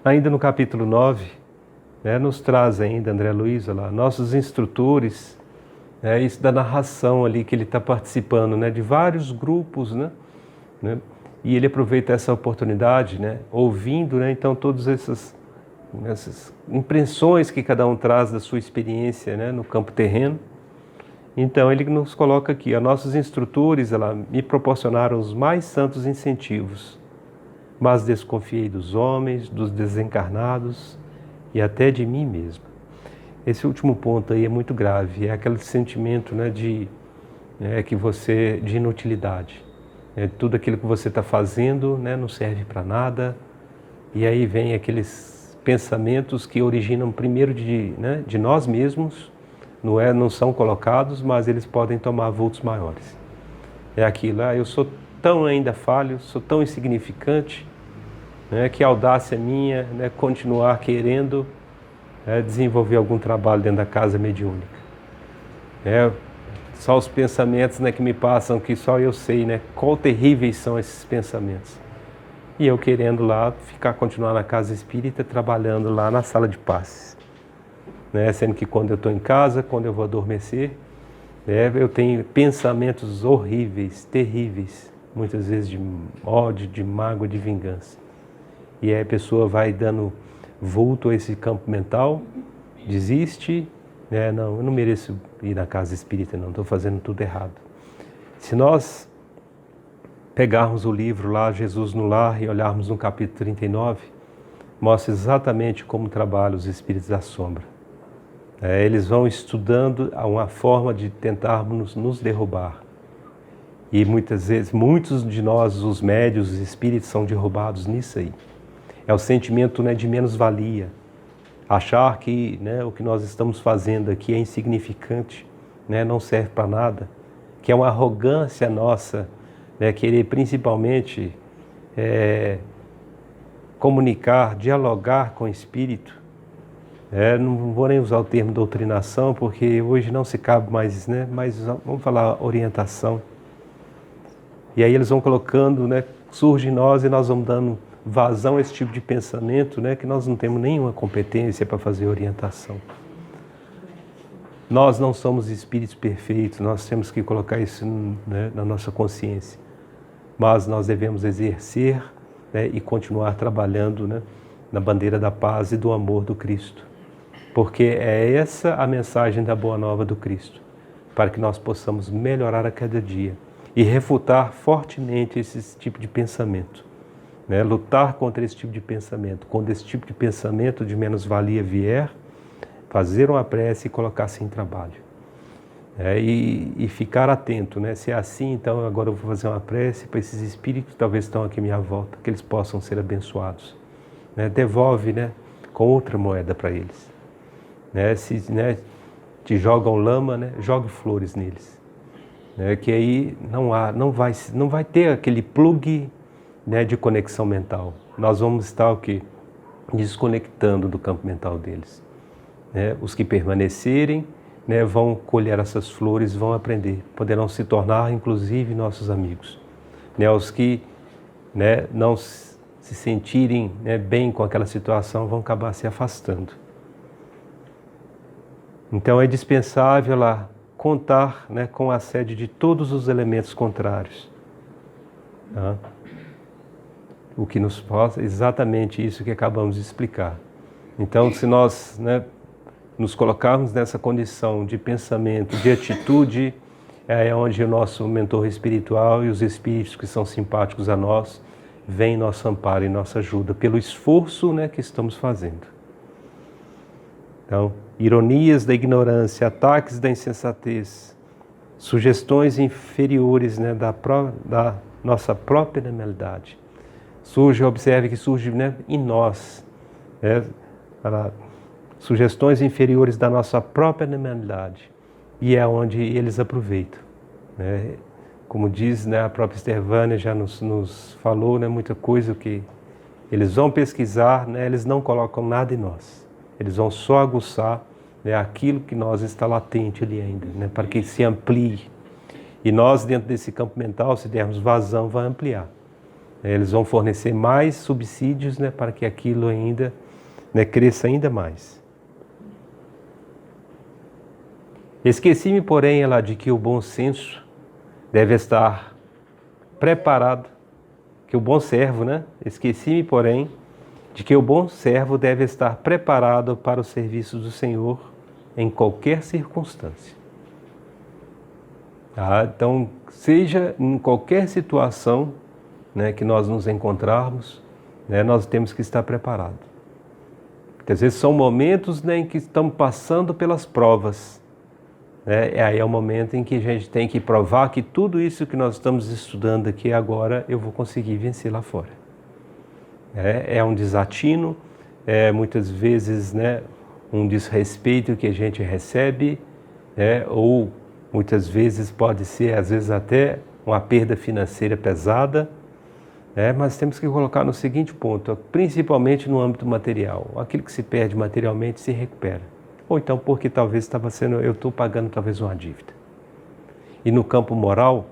Ainda no capítulo 9, né, nos traz ainda, André Luiz, lá, nossos instrutores, isso da narração ali que ele está participando, né, de vários grupos, né, e ele aproveita essa oportunidade, né, ouvindo, né, então todas essas impressões que cada um traz da sua experiência, né, no campo terreno. Então ele nos coloca aqui, nossos instrutores me proporcionaram os mais santos incentivos, mas desconfiei dos homens, dos desencarnados e até de mim mesmo. Esse último ponto aí é muito grave, é aquele sentimento, né, de inutilidade. Tudo aquilo que você está fazendo, né, não serve para nada, e aí vem aqueles pensamentos que originam primeiro de nós mesmos, não são colocados, mas eles podem tomar vultos maiores. É aquilo, eu sou tão ainda falho, sou tão insignificante, né, que audácia minha, né, continuar querendo desenvolver algum trabalho dentro da casa mediúnica. Só os pensamentos, né, que me passam, que só eu sei, né, quão terríveis são esses pensamentos. E eu querendo lá continuar na casa espírita, trabalhando lá na sala de passes. Sendo que quando eu estou em casa, quando eu vou adormecer, eu tenho pensamentos horríveis, terríveis, muitas vezes de ódio, de mágoa, de vingança. E aí a pessoa vai dando vulto a esse campo mental, desiste, não, eu não mereço ir na casa espírita, não, estou fazendo tudo errado. Se nós pegarmos o livro lá, Jesus no Lar, e olharmos no capítulo 39, mostra exatamente como trabalham os espíritos da sombra. Eles vão estudando uma forma de tentarmos nos derrubar. E muitas vezes, muitos de nós, os médios, os espíritos, são derrubados nisso aí. É o sentimento, né, de menos-valia. Achar que, né, o que nós estamos fazendo aqui é insignificante, né, não serve para nada. Que é uma arrogância nossa, né, querer principalmente comunicar, dialogar com o espírito. Não vou nem usar o termo doutrinação, porque hoje não se cabe mais, né, mas vamos falar orientação. E aí eles vão colocando, né, surge em nós e nós vamos dando vazão a esse tipo de pensamento, né, que nós não temos nenhuma competência para fazer orientação. Nós não somos espíritos perfeitos, nós temos que colocar isso, né, na nossa consciência. Mas nós devemos exercer, né, e continuar trabalhando, né, na bandeira da paz e do amor do Cristo. Porque é essa a mensagem da Boa Nova do Cristo, para que nós possamos melhorar a cada dia e refutar fortemente esse tipo de pensamento. Lutar contra esse tipo de pensamento. Quando esse tipo de pensamento de menos-valia vier, fazer uma prece e colocar-se em trabalho. E ficar atento, né? Se é assim, então agora eu vou fazer uma prece para esses espíritos que talvez estão aqui à minha volta, que eles possam ser abençoados. Devolve, né, com outra moeda para eles. Se, né, te jogam lama, né, jogue flores neles. Que aí não vai ter aquele plug, né, de conexão mental. Nós vamos estar o quê? Desconectando do campo mental deles. Os que permanecerem, né, vão colher essas flores, vão aprender, poderão se tornar inclusive nossos amigos. Os que, né, não se sentirem, né, bem com aquela situação vão acabar se afastando. Então é dispensável lá contar, né, com a sede de todos os elementos contrários. O que nos possa, exatamente isso que acabamos de explicar. Então, se nós, né, nos colocarmos nessa condição de pensamento, de atitude, é onde o nosso mentor espiritual e os espíritos que são simpáticos a nós vêm nosso amparo e nossa ajuda pelo esforço, né, que estamos fazendo. Então, ironias da ignorância, ataques da insensatez, sugestões inferiores, né, da nossa própria normalidade. Observe que surge, né, em nós, né, sugestões inferiores da nossa própria normalidade. E é onde eles aproveitam. Né? Como diz, né, a própria Esther Vânia já nos falou, né, muita coisa que eles vão pesquisar, né, eles não colocam nada em nós. Eles vão só aguçar, né, aquilo que nós está latente ali ainda, né, para que se amplie. E nós, dentro desse campo mental, se dermos vazão, vai ampliar. Eles vão fornecer mais subsídios, né, para que aquilo ainda, né, cresça ainda mais. Esqueci-me, porém, ela de que o bom senso deve estar preparado, que o bom servo, né? Esqueci-me, porém, de que o bom servo deve estar preparado para o serviço do Senhor em qualquer circunstância. Então, seja em qualquer situação, né, que nós nos encontrarmos, né, nós temos que estar preparados. Porque às vezes são momentos, né, em que estamos passando pelas provas. Né, aí é o momento em que a gente tem que provar que tudo isso que nós estamos estudando aqui agora, eu vou conseguir vencer lá fora. É um desatino, muitas vezes, né, um desrespeito que a gente recebe, ou muitas vezes pode ser, às vezes até uma perda financeira pesada, mas temos que colocar no seguinte ponto, principalmente no âmbito material, aquilo que se perde materialmente se recupera. Ou então porque talvez eu estou pagando talvez uma dívida. E no campo moral,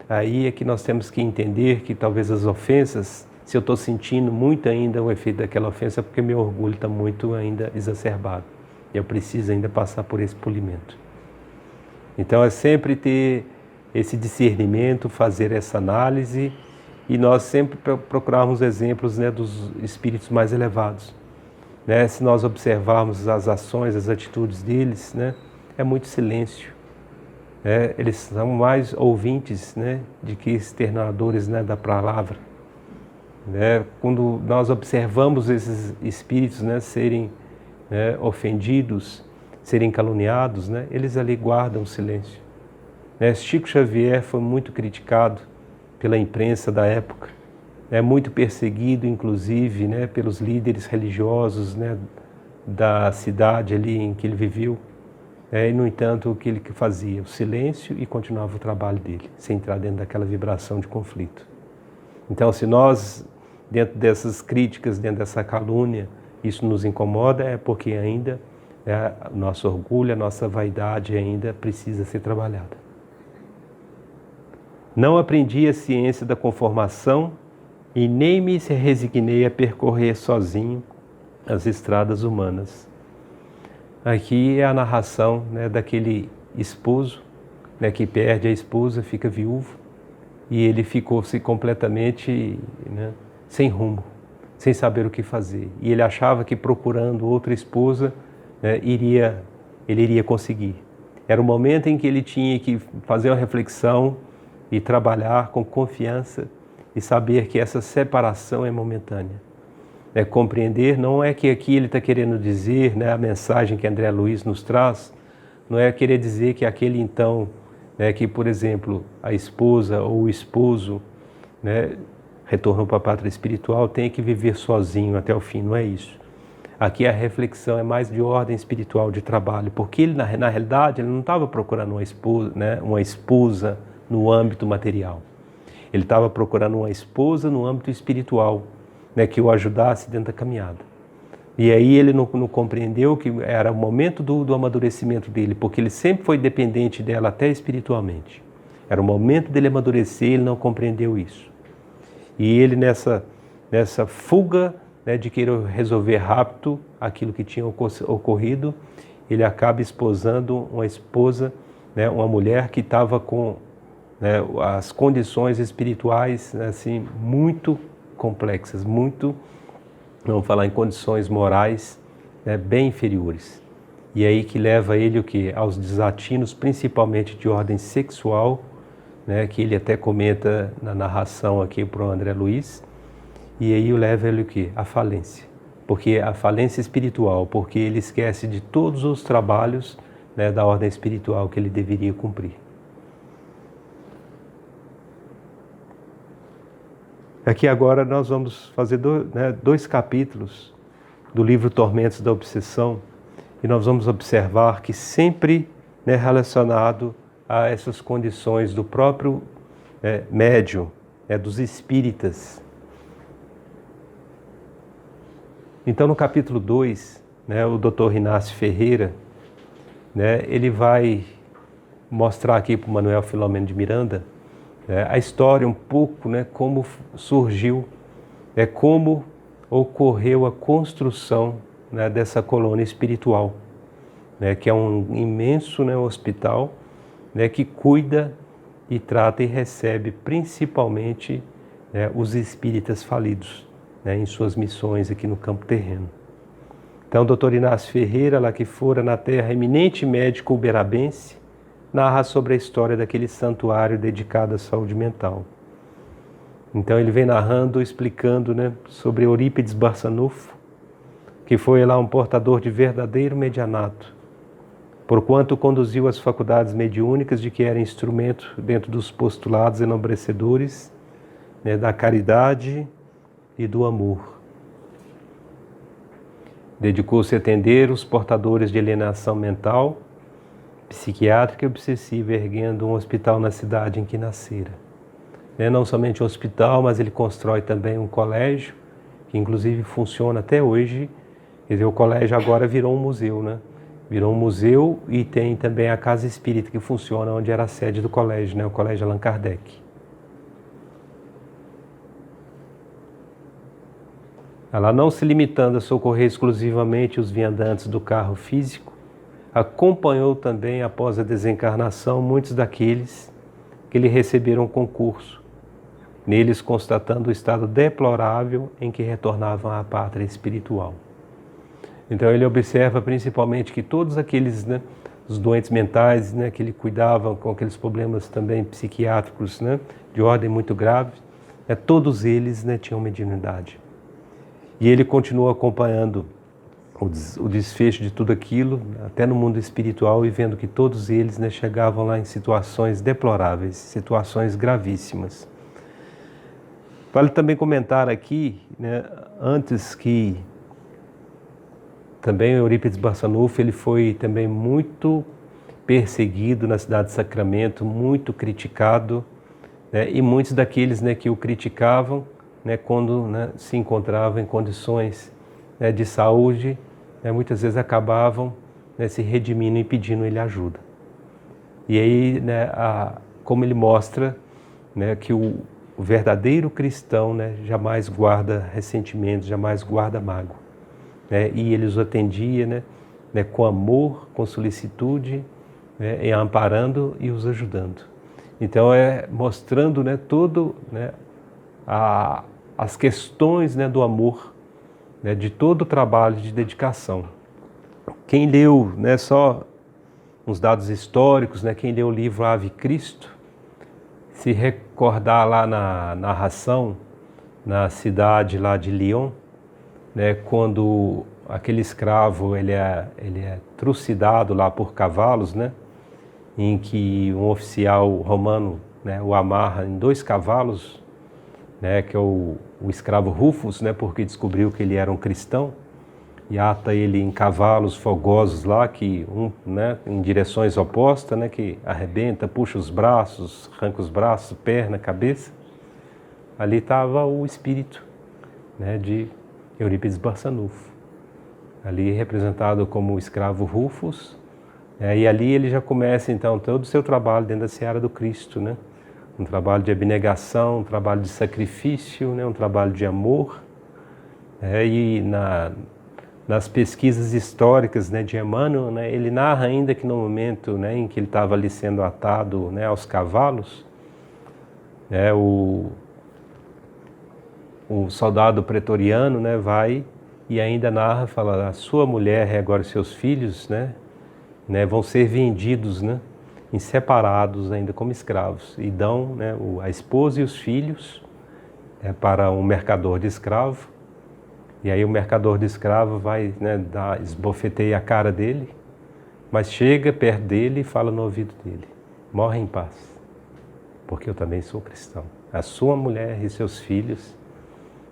aí é que nós temos que entender que talvez as ofensas, se eu estou sentindo muito ainda o efeito daquela ofensa, é porque meu orgulho está muito ainda exacerbado. Eu preciso ainda passar por esse polimento. Então é sempre ter esse discernimento, fazer essa análise e nós sempre procurarmos exemplos, né, dos espíritos mais elevados. Né? Se nós observarmos as ações, as atitudes deles, né, é muito silêncio. Eles são mais ouvintes, né, de que externadores, né, da palavra. Quando nós observamos esses espíritos, né, serem, né, ofendidos, serem caluniados, né, eles ali guardam silêncio. Chico Xavier foi muito criticado pela imprensa da época, muito perseguido, inclusive, né, pelos líderes religiosos, né, da cidade ali em que ele viveu. E, no entanto, o que ele fazia? O silêncio e continuava o trabalho dele, sem entrar dentro daquela vibração de conflito. Então, se nós, dentro dessas críticas, dentro dessa calúnia, isso nos incomoda, é porque ainda o nosso orgulho, a nossa vaidade ainda precisa ser trabalhada. Não aprendi a ciência da conformação e nem me resignei a percorrer sozinho as estradas humanas. Aqui é a narração, né, daquele esposo, né, que perde a esposa, fica viúvo, e ele ficou-se completamente, né, sem rumo, sem saber o que fazer. E ele achava que procurando outra esposa, né, ele iria conseguir. Era o momento em que ele tinha que fazer uma reflexão e trabalhar com confiança e saber que essa separação é momentânea. Compreender, não é que aqui ele está querendo dizer, né, a mensagem que André Luiz nos traz, não é querer dizer que aquele então, né, que, por exemplo, a esposa ou o esposo, né, retornou para a pátria espiritual, tem que viver sozinho até o fim, não é isso. Aqui a reflexão é mais de ordem espiritual, de trabalho, porque ele, na realidade, ele não estava procurando uma esposa no âmbito material. Ele estava procurando uma esposa no âmbito espiritual, né, que o ajudasse dentro da caminhada. E aí ele não compreendeu que era o momento do amadurecimento dele, porque ele sempre foi dependente dela até espiritualmente. Era o momento dele amadurecer, ele não compreendeu isso. E ele nessa fuga, né, de querer resolver rápido aquilo que tinha ocorrido, ele acaba esposando uma esposa, né, uma mulher que estava com, né, as condições espirituais, né, assim, muito complexas, vamos falar em condições morais, né, bem inferiores. E aí que leva ele o quê? Aos desatinos, principalmente de ordem sexual, né, que ele até comenta na narração aqui para o André Luiz, e aí leva ele o quê? A falência. Porque a falência espiritual, porque ele esquece de todos os trabalhos, né, da ordem espiritual que ele deveria cumprir. Aqui agora nós vamos fazer dois capítulos do livro Tormentos da Obsessão e nós vamos observar que sempre, né, relacionado a essas condições do próprio médium, dos espíritas. Então no capítulo 2, né, o Dr. Inácio Ferreira, né, ele vai mostrar aqui para o Manuel Filomeno de Miranda a história um pouco, né, como surgiu, como ocorreu a construção, né, dessa colônia espiritual, né, que é um imenso, né, hospital, né, que cuida e trata e recebe principalmente, né, os espíritas falidos, né, em suas missões aqui no campo terreno. Então, o Dr. Inácio Ferreira, lá que fora na terra, eminente médico uberabense, narra sobre a história daquele santuário dedicado à saúde mental. Então ele vem narrando, explicando, né, sobre Eurípides Barçanufo, que foi lá um portador de verdadeiro medianato, porquanto conduziu as faculdades mediúnicas de que era instrumento dentro dos postulados enobrecedores, né, da caridade e do amor. Dedicou-se a atender os portadores de alienação mental, psiquiátrica e obsessiva, erguendo um hospital na cidade em que nascera. Não somente um hospital, mas ele constrói também um colégio, que inclusive funciona até hoje. Quer dizer, o colégio agora virou um museu, né? Virou um museu e tem também a Casa Espírita que funciona onde era a sede do colégio, né? O Colégio Allan Kardec. Ela não se limitando a socorrer exclusivamente os viandantes do carro físico, acompanhou também, após a desencarnação, muitos daqueles que lhe receberam concurso, neles constatando o estado deplorável em que retornavam à pátria espiritual. Então ele observa principalmente que todos aqueles, né, os doentes mentais, né, que ele cuidava com aqueles problemas também psiquiátricos, né, de ordem muito grave, todos eles, né, tinham mediunidade. E ele continuou acompanhando o desfecho de tudo aquilo, até no mundo espiritual, e vendo que todos eles, né, chegavam lá em situações deploráveis, situações gravíssimas. Vale também comentar aqui, né, antes que também o Eurípides Barçanufo, ele foi também muito perseguido na cidade de Sacramento, muito criticado, né, e muitos daqueles, né, que o criticavam, né, quando, né, se encontravam em condições, né, de saúde, né, muitas vezes acabavam, né, se redimindo e pedindo ele ajuda. E aí, né, como ele mostra, né, que o verdadeiro cristão, né, jamais guarda ressentimentos, jamais guarda mágoa, né, e ele os atendia, né, com amor, com solicitude, né, e amparando e os ajudando. Então mostrando, né, todo, né, as questões, né, do amor, né, de todo o trabalho de dedicação. Quem leu, né, só uns dados históricos, né, quem leu o livro Ave Cristo, se recordar lá na narração, na cidade lá de Lyon, né, quando aquele escravo ele é trucidado lá por cavalos, né, em que um oficial romano, né, o amarra em 2 cavalos, né, que é o escravo Rufus, né, porque descobriu que ele era um cristão, e ata ele em cavalos fogosos lá, que né, em direções opostas, né, que arrebenta, puxa os braços, arranca os braços, perna, cabeça. Ali estava o espírito, né, de Eurípides Barçanufo, ali representado como o escravo Rufus, e ali ele já começa então todo o seu trabalho dentro da seara do Cristo, né? Um trabalho de abnegação, um trabalho de sacrifício, né? Um trabalho de amor, e nas pesquisas históricas, né, de Emmanuel, né, ele narra ainda que no momento, né, em que ele estava ali sendo atado, né, aos cavalos, né, o soldado pretoriano, né, vai e ainda narra, fala, a sua mulher e agora seus filhos, né, vão ser vendidos, né, separados ainda como escravos, e dão, né, a esposa e os filhos, para um mercador de escravo. E aí o mercador de escravo vai, né, esbofeteia a cara dele, mas chega perto dele e fala no ouvido dele, morre em paz, porque eu também sou cristão. A sua mulher e seus filhos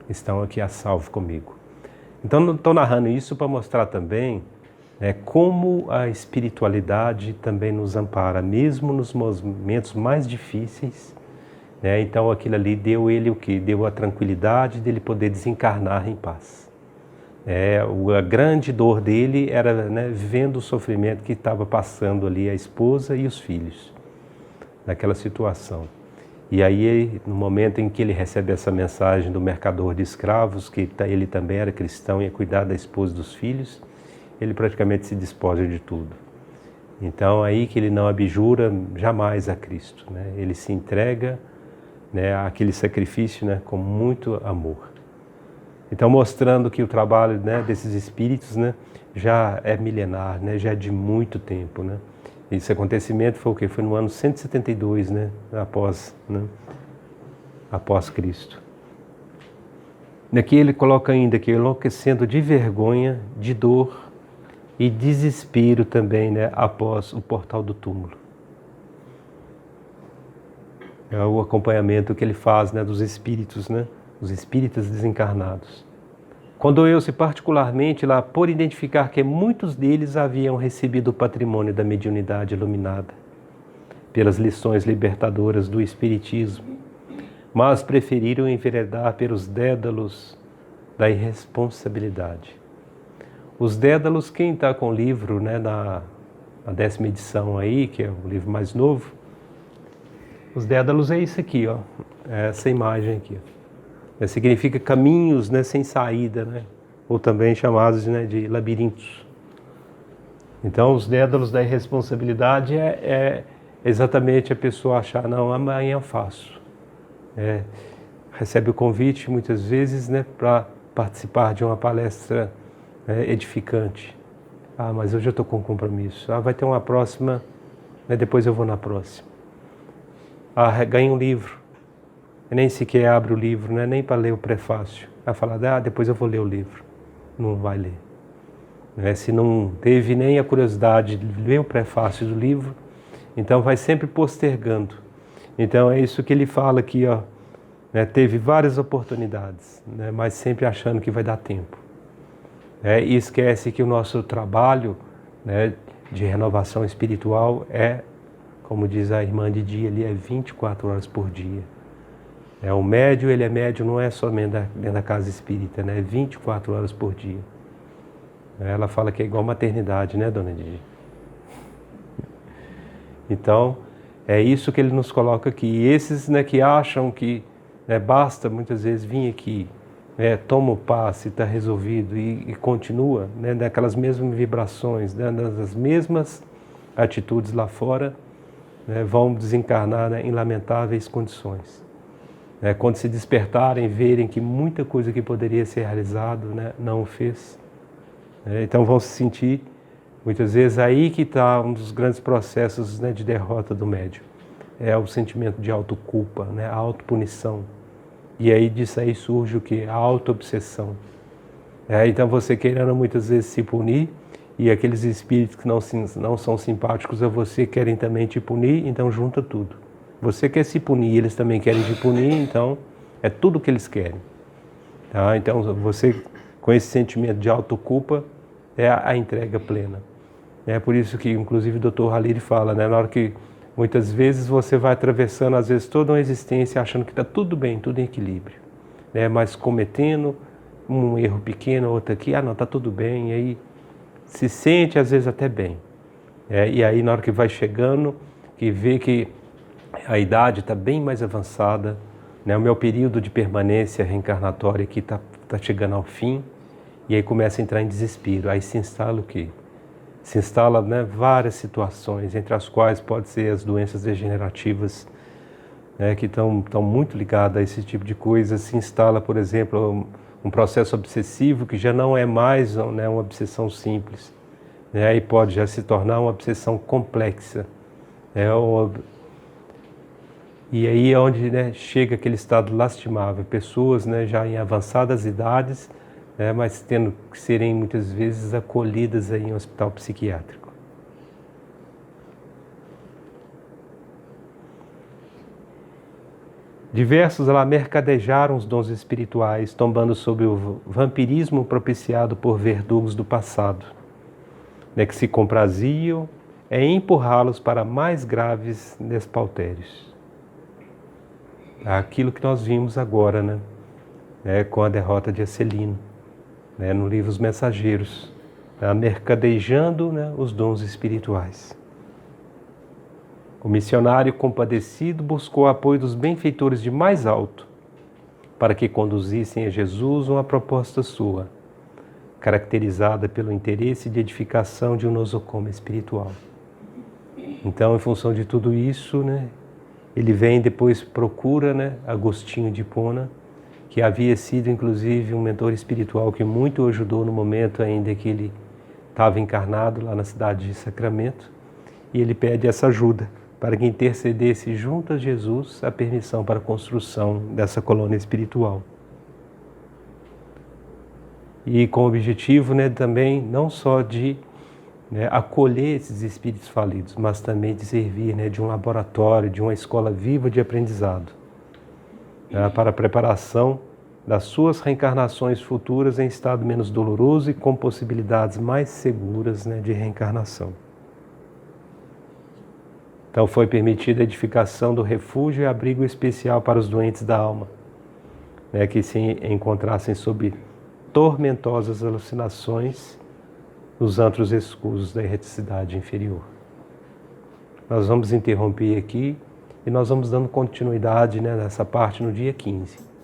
estão aqui a salvo comigo. Então não estou narrando isso para mostrar também, como a espiritualidade também nos ampara, mesmo nos momentos mais difíceis. Então aquilo ali deu ele o quê? Deu a tranquilidade dele poder desencarnar em paz. A grande dor dele era, né, vendo o sofrimento que estava passando ali a esposa e os filhos, naquela situação. E aí, no momento em que ele recebe essa mensagem do mercador de escravos, que ele também era cristão e ia cuidar da esposa e dos filhos, ele praticamente se despoja de tudo. Então, aí que ele não abjura jamais a Cristo, né? Ele se entrega, né, àquele sacrifício, né, com muito amor. Então, mostrando que o trabalho, né, desses espíritos, né, já é milenar, né, já é de muito tempo, né? Esse acontecimento foi o quê? Foi no ano 172, né, após Cristo. Aqui ele coloca ainda que enlouquecendo de vergonha, de dor e desespero também, né, após o portal do túmulo. É o acompanhamento que ele faz, né, dos espíritos, né, os espíritas desencarnados. Condoeu-se particularmente lá por identificar que muitos deles haviam recebido o patrimônio da mediunidade iluminada, pelas lições libertadoras do Espiritismo, mas preferiram enveredar pelos dédalos da irresponsabilidade. Os dédalos, quem está com o livro, né, na 10ª edição aí, que é o livro mais novo, os dédalos é isso aqui, ó, é essa imagem aqui, ó. Significa caminhos, né, sem saída, né, ou também chamados, né, de labirintos. Então, os dédalos da irresponsabilidade é exatamente a pessoa achar, não, amanhã eu faço. Recebe o convite, muitas vezes, né, para participar de uma palestra edificante. Ah, mas hoje eu estou com compromisso. Ah, vai ter uma próxima, né, depois eu vou na próxima. Ah, ganha um livro. Nem sequer abre o livro, né? Nem para ler o prefácio. Vai falar, depois eu vou ler o livro. Não vai ler. Se não teve nem a curiosidade de ler o prefácio do livro, então vai sempre postergando. Então é isso que ele fala aqui, ó, né? Teve várias oportunidades, né? Mas sempre achando que vai dar tempo. E esquece que o nosso trabalho, né, de renovação espiritual como diz a irmã Didi ali, 24 horas por dia. O médio, ele é médio, não é somente dentro da casa espírita, né? 24 horas por dia. Ela fala que é igual maternidade, né, dona Didi? Então, é isso que ele nos coloca aqui. E esses, né, que acham que, né, basta muitas vezes vir aqui, toma o passe, está resolvido e continua, né, daquelas mesmas vibrações, né, das mesmas atitudes lá fora, né, vão desencarnar, né, em lamentáveis condições. Quando se despertarem, verem que muita coisa que poderia ser realizado, né, não o fez. Então vão se sentir, muitas vezes, aí que está um dos grandes processos, né, de derrota do médium. É o sentimento de autoculpa, né, a autopunição. E aí disso aí surge o quê? A autoobsessão. Então você querendo muitas vezes se punir, e aqueles espíritos que não são simpáticos a você querem também te punir, então junta tudo. Você quer se punir, eles também querem te punir, então é tudo o que eles querem. Tá? Então você, com esse sentimento de autoculpa, é a entrega plena. É por isso que, inclusive, o Dr. Halil fala, né, na hora que muitas vezes você vai atravessando, às vezes, toda uma existência achando que está tudo bem, tudo em equilíbrio, né, mas cometendo um erro pequeno, outro aqui, não, está tudo bem, e aí se sente, às vezes, até bem. E aí, na hora que vai chegando, que vê que a idade está bem mais avançada, né? O meu período de permanência reencarnatória aqui está chegando ao fim, e aí começa a entrar em desespero. Aí se instala o quê? Se instala, né, várias situações, entre as quais pode ser as doenças degenerativas, né, que estão muito ligadas a esse tipo de coisa. Se instala, por exemplo, um processo obsessivo que já não é mais, né, uma obsessão simples, né? Aí pode já se tornar uma obsessão complexa. E aí é onde, né, chega aquele estado lastimável, pessoas, né, já em avançadas idades, né, mas tendo que serem muitas vezes acolhidas aí em um hospital psiquiátrico. Diversos lá mercadejaram os dons espirituais, tombando sob o vampirismo propiciado por verdugos do passado, né, que se compraziam em empurrá-los para mais graves despautérios. Aquilo que nós vimos agora, né, com a derrota de Acelino, né, no livro Os Mensageiros, mercadejando, né, os dons espirituais. O missionário compadecido buscou o apoio dos benfeitores de mais alto para que conduzissem a Jesus uma proposta sua, caracterizada pelo interesse de edificação de um nosocomio espiritual. Então, em função de tudo isso, né, ele vem depois procura, né, Agostinho de Hipona, que havia sido inclusive um mentor espiritual que muito o ajudou no momento ainda que ele estava encarnado lá na cidade de Sacramento, e ele pede essa ajuda para que intercedesse junto a Jesus a permissão para a construção dessa colônia espiritual. E com o objetivo, né, também não só de, né, acolher esses espíritos falidos, mas também de servir, né, de um laboratório, de uma escola viva de aprendizado, né, para a preparação das suas reencarnações futuras em estado menos doloroso e com possibilidades mais seguras, né, de reencarnação. Então foi permitida a edificação do refúgio e abrigo especial para os doentes da alma, né, que se encontrassem sob tormentosas alucinações nos antros escusos da erreticidade inferior. Nós vamos interromper aqui e nós vamos dando continuidade, né, nessa parte no dia 15.